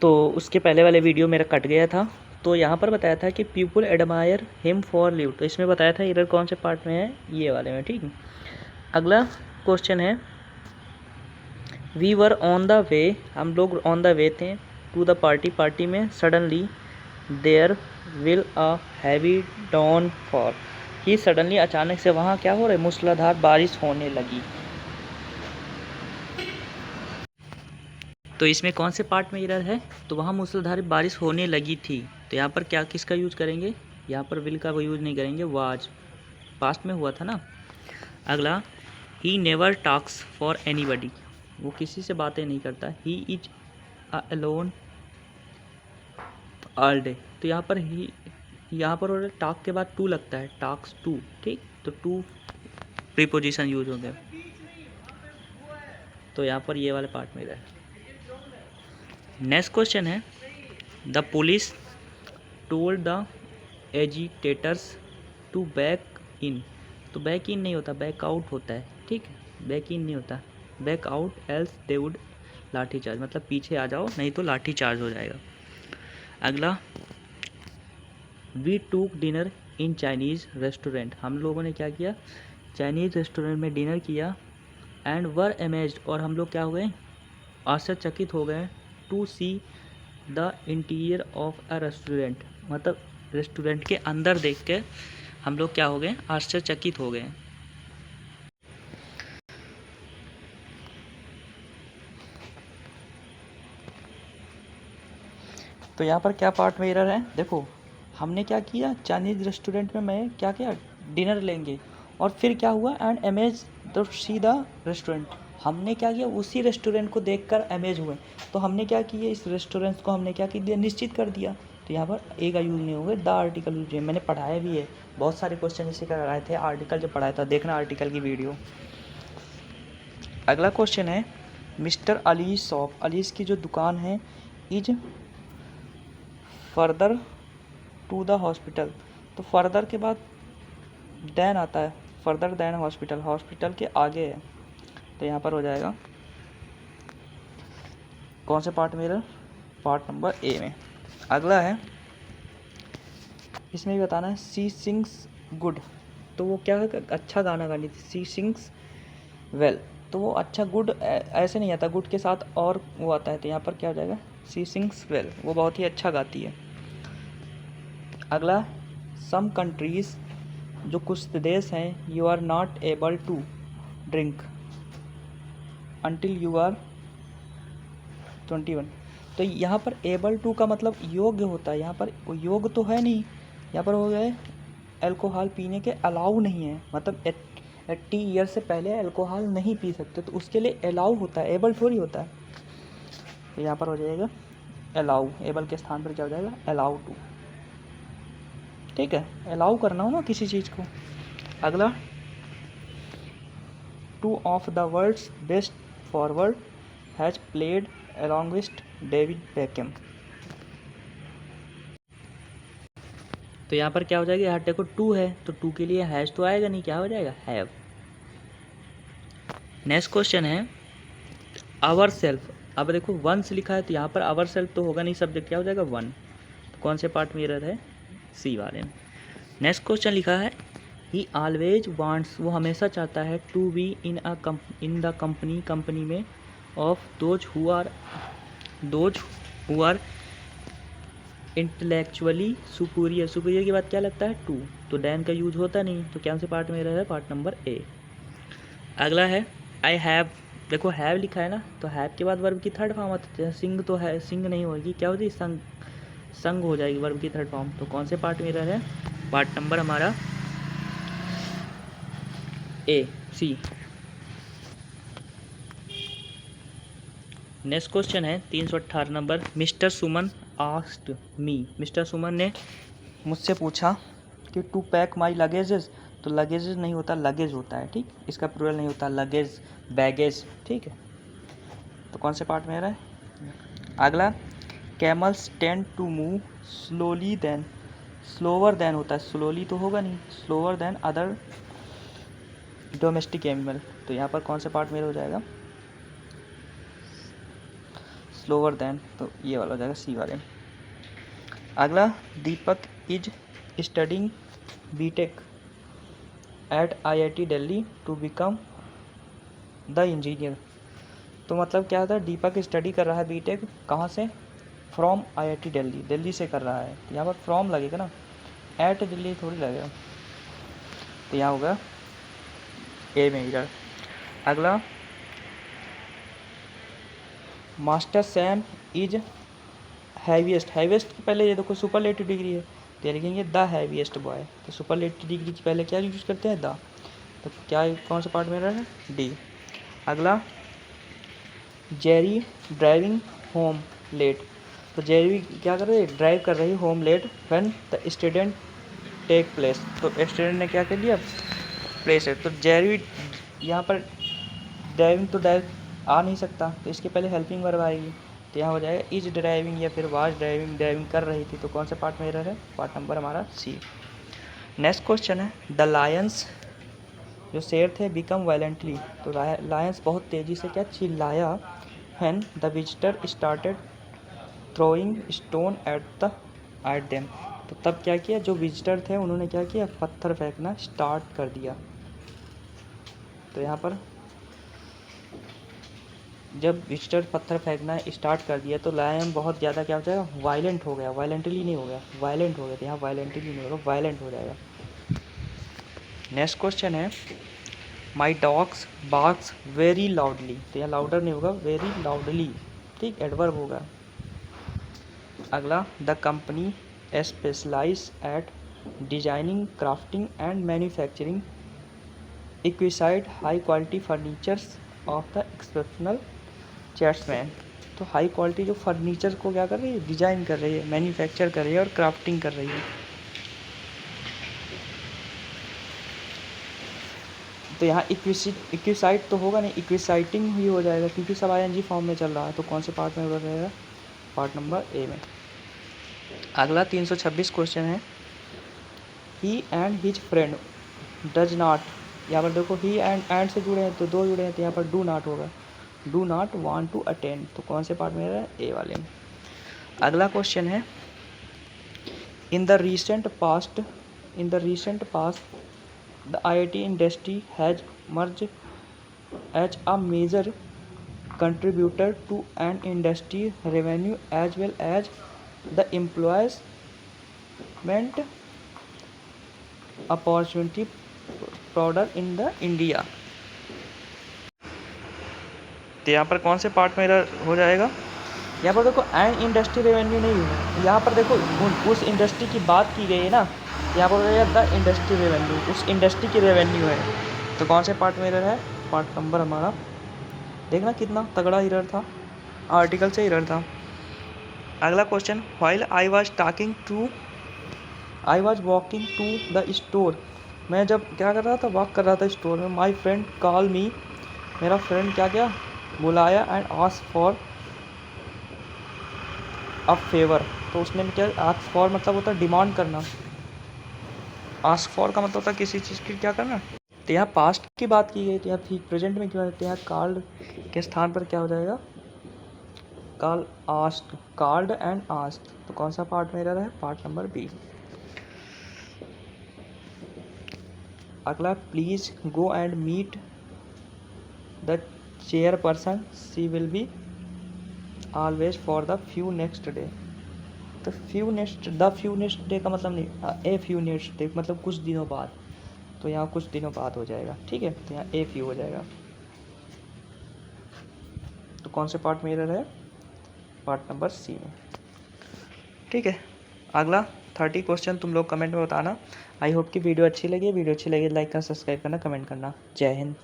तो उसके पहले वाले वीडियो मेरा कट गया था। तो यहाँ पर बताया था कि people admire him for live, तो इसमें बताया था एरर कौन से पार्ट में है, ये वाले में, ठीक है। अगला क्वेश्चन है, we were on the way, हम लोग ऑन द वे थे टू द पार्टी, पार्टी में suddenly there will a heavy down fall, कि सडनली अचानक से वहाँ क्या हो रहा है, मूसलाधार बारिश होने लगी। तो इसमें कौन से पार्ट में एरर है, तो वहाँ मूसलाधार बारिश होने लगी थी, तो यहाँ पर क्या किसका यूज करेंगे, यहाँ पर विल का वो यूज नहीं करेंगे, वाज पास्ट में हुआ था ना। अगला, he never talks for anybody, वो किसी से बातें नहीं करता, he is alone all day, तो यहाँ पर ही, यहाँ पर टॉक के बाद टू लगता है, टॉक्स टू, ठीक, तो टू प्रीपोजिशन यूज हो गया, तो यहाँ पर ये वाले पार्ट में है। नेक्स्ट क्वेश्चन है, the police told the agitators to back in, तो बैक इन नहीं होता, बैक आउट होता है, ठीक है, बैक इन नहीं होता, back out, else they would लाठी चार्ज, मतलब पीछे आ जाओ नहीं तो लाठी चार्ज हो जाएगा। अगला, वी टूक डिनर इन चाइनीज़ रेस्टोरेंट, हम लोगों ने क्या किया, चाइनीज़ रेस्टोरेंट में डिनर किया, एंड वर अमेज्ड, और हम लोग क्या हो गए, आश्चर्यचकित हो गए, to see the interior of a restaurant, मतलब रेस्टोरेंट के अंदर देख के हम लोग क्या हो गए, आश्चर्यचकित हो गए। तो यहाँ पर क्या पार्ट में एरर है, देखो हमने क्या किया, चाइनीज़ रेस्टोरेंट में मैं क्या किया, डिनर लेंगे, और फिर क्या हुआ, and amaze the see the restaurant, हमने क्या किया, उसी रेस्टोरेंट को देखकर अमेज हुए, तो हमने क्या किया, इस रेस्टोरेंट को हमने क्या किया, निश्चित कर दिया, तो यहाँ पर ए का यूज़ नहीं होगा, द आर्टिकल यूज है, मैंने पढ़ाया भी है, बहुत सारे क्वेश्चन इसी का कराए थे, आर्टिकल जब पढ़ाया था, देखना आर्टिकल की वीडियो। अगला क्वेश्चन है, मिस्टर अलीज शॉप, अलीज की जो दुकान है, is further to the hospital, तो फर्दर के बाद देन आता है, फर्दर देन हॉस्पिटल, हॉस्पिटल के आगे है, तो यहाँ पर हो जाएगा कौन से पार्ट में, पार्ट नंबर ए में। अगला है, इसमें भी बताना है, सी सिंग्स गुड, तो वो क्या है, अच्छा गाना गानी थी, सी सिंग्स वेल, तो वो अच्छा, गुड ऐसे नहीं आता, गुड के साथ और वो आता है, तो यहाँ पर क्या हो जाएगा, सी सिंग्स वेल, वो बहुत ही अच्छा गाती है। अगला, सम कंट्रीज़, जो कुछ देश हैं, you are not able to drink until you are 21, तो यहाँ पर एबल टू का मतलब योग्य होता है, यहाँ पर योग तो है नहीं, यहाँ पर हो गए अल्कोहल पीने के अलाउ नहीं है, मतलब 80 ईयर से पहले अल्कोहल नहीं पी सकते, तो उसके लिए अलाउ होता है, एबल थोड़ी होता है, तो यहाँ पर हो जाएगा अलाउ, एबल के स्थान पर क्या हो जाएगा, अलाउ टू, ठीक है, अलाउ करना हो ना किसी चीज़ को। अगला, two of the world's best forward has played along with David Beckham, तो यहाँ पर क्या हो जाएगा, यहाँ देखो टू है, तो टू के लिए हैज तो आएगा नहीं, क्या हो जाएगा, हैव। नेक्स्ट क्वेश्चन है, आवर सेल्फ, अब देखो वंस लिखा है, तो यहाँ पर आवर सेल्फ तो होगा नहीं, सब्जेक्ट क्या हो जाएगा, वन, तो कौन से पार्ट में एरर है, सी वाले में। नेक्स्ट क्वेश्चन लिखा है, ही ऑलवेज वांट्स, वो हमेशा चाहता है, to be in the company, company में, of those who are intellectually superior, superior के बाद क्या लगता है, टू, तो डैन का यूज होता नहीं, तो कौन से पार्ट में एरर है, पार्ट नंबर ए। अगला है, आई हैव, देखो हैव लिखा है ना, तो हैव के बाद वर्ब की थर्ड फॉर्म आती है, सिंग तो है, सिंग नहीं होगी, क्या होती है, संग, संग हो जाएगी वर्ब की थर्ड फॉर्म, तो कौन से पार्ट में एरर है, पार्ट नंबर हमारा ए, सी। नेक्स्ट क्वेश्चन है 318 नंबर, मिस्टर सुमन आस्क्ड मी, मिस्टर सुमन ने मुझसे पूछा कि टू पैक माई लगेजेस, तो लगेजेस नहीं होता, लगेज होता है, ठीक, इसका प्लूरल नहीं होता, लगेज, बैगेज, ठीक है, तो कौन से पार्ट में रहा है। अगला, camels tend to move slowly than, slower than होता है, स्लोली तो होगा नहीं, slower than other domestic animal, तो यहाँ पर कौन से पार्ट में हो जाएगा, स्लोअर देन, तो ये वाला हो जाएगा सी वाले। अगला, Deepak is studying BTech at IIT Delhi to become the engineer. तो मतलब क्या था, दीपक स्टडी कर रहा है बीटेक कहाँ से, फ्रॉम IIT दिल्ली, दिल्ली से कर रहा है। यहाँ पर फ्रॉम लगेगा ना, एट दिल्ली थोड़ी लगेगा, तो यहाँ होगा ए में इधर। अगला, master Sam is heaviest, heaviest के पहले ये देखो सुपरलेटिव डिग्री है, तो ये लिखेंगे द हैवीएस्ट बॉय। तो सुपरलेटिव डिग्री के पहले क्या यूज करते हैं, द, तो क्या कौन सा पार्ट में रहा है, डी। अगला, जेरी ड्राइविंग होम लेट। तो जेरी क्या कर रही है, ड्राइव कर रही है home late when the student take place. तो स्टूडेंट ने क्या कर लिया, प्लेस है। तो जेरी यहाँ पर ड्राइविंग तो डायरेक्ट आ नहीं सकता, तो इसके पहले हेल्पिंग वर्ब आएगी, तो यहाँ हो जाएगा इज ड्राइविंग या फिर वाज ड्राइविंग, ड्राइविंग कर रही थी। तो कौन से पार्ट में एरर है, पार्ट नंबर हमारा सी। नेक्स्ट क्वेश्चन है, द लायंस, जो शेर थे, बिकम वायलेंटली। तो लायंस बहुत तेज़ी से क्या चिल्लाया, when the visitor started throwing stone at them. तो तब क्या किया, जो विजिटर थे उन्होंने क्या किया, पत्थर फेंकना स्टार्ट कर दिया। तो यहाँ पर जब विजिटर पत्थर फेंकना स्टार्ट कर दिया, तो लायन बहुत ज़्यादा क्या हो जाएगा, वायलेंट हो गया, वायलेंटली नहीं हो गया, वायलेंट हो गया। तो यहाँ वायलेंटली नहीं होगा, वायलेंट हो जाएगा। नेक्स्ट क्वेश्चन है, माई डॉग्स बार्क्स वेरी लाउडली। तो यहाँ लाउडर नहीं होगा, वेरी लाउडली, ठीक, एडवर्ब होगा। अगला, the company specialise at designing, crafting and manufacturing exquisite high quality furnitures of the exceptional चेयर्समैन। तो हाई क्वालिटी जो फर्नीचर को क्या कर रही है, डिजाइन कर रही है, मैन्युफैक्चर कर रही है और क्राफ्टिंग कर रही है। तो यहाँ इक्विसाइट तो होगा नहीं, इक्विसाइटिंग ही हो जाएगा, क्योंकि सब ING फॉर्म में चल रहा है। तो कौन से पार्ट में रहेगा, पार्ट नंबर ए में। अगला 326 क्वेश्चन है, he and his friend does not. यहाँ पर देखो ही एंड से जुड़े हैं, तो दो जुड़े हैं, तो यहाँ पर डू नॉट होगा, do not want to attend. तो कौन से पार्ट में है, ए वाले में। अगला क्वेश्चन है, in the recent past the IIT industry has merged as a major contributor to an industry revenue as well as the employment opportunity product in the India। तो यहाँ पर कौन से पार्ट में हो जाएगा, यहाँ पर देखो एंड इंडस्ट्री रेवेन्यू नहीं है, यहाँ पर देखो उस इंडस्ट्री की बात की गई है ना, यहाँ पर द इंडस्ट्री रेवेन्यू, उस इंडस्ट्री की रेवेन्यू है। तो कौन से पार्ट में एरर है, पार्ट नंबर हमारा, देखना कितना तगड़ा एरर था, आर्टिकल से एरर था। अगला question, while I was walking to the store. मैं जब क्या कर रहा था, वॉक कर रहा था स्टोर में, माई फ्रेंड कॉल मी, मेरा फ्रेंड क्या क्या बुलाया, and ask for a favour. तो उसने क्या, आस्क फॉर मतलब होता है डिमांड करना, आस्क फॉर का मतलब होता है किसी चीज़ की क्या करना। तो यहाँ पास्ट की बात की गई, तो यहाँ ठीक प्रेजेंट में क्यों आते हैं, कॉल्ड के स्थान पर क्या हो जाएगा, call asked, called and asked. तो कौन सा पार्ट में एरर है, पार्ट नंबर बी। अगला, please go and meet the chairperson, she will be always for the few next day. तो द फ्यू नेक्स्ट डे का मतलब नहीं, ए फ्यू नेक्स्ट डे मतलब कुछ दिनों बाद, तो यहाँ कुछ दिनों बाद हो जाएगा, ठीक है। तो यहाँ ए फ्यू हो जाएगा। तो कौन से पार्ट में एरर है, पार्ट नंबर सी में, ठीक है। अगला 30 क्वेश्चन तुम लोग कमेंट में बताना। आई होप कि वीडियो अच्छी लगी लाइक करना, सब्सक्राइब करना, कमेंट करना। जय हिंद।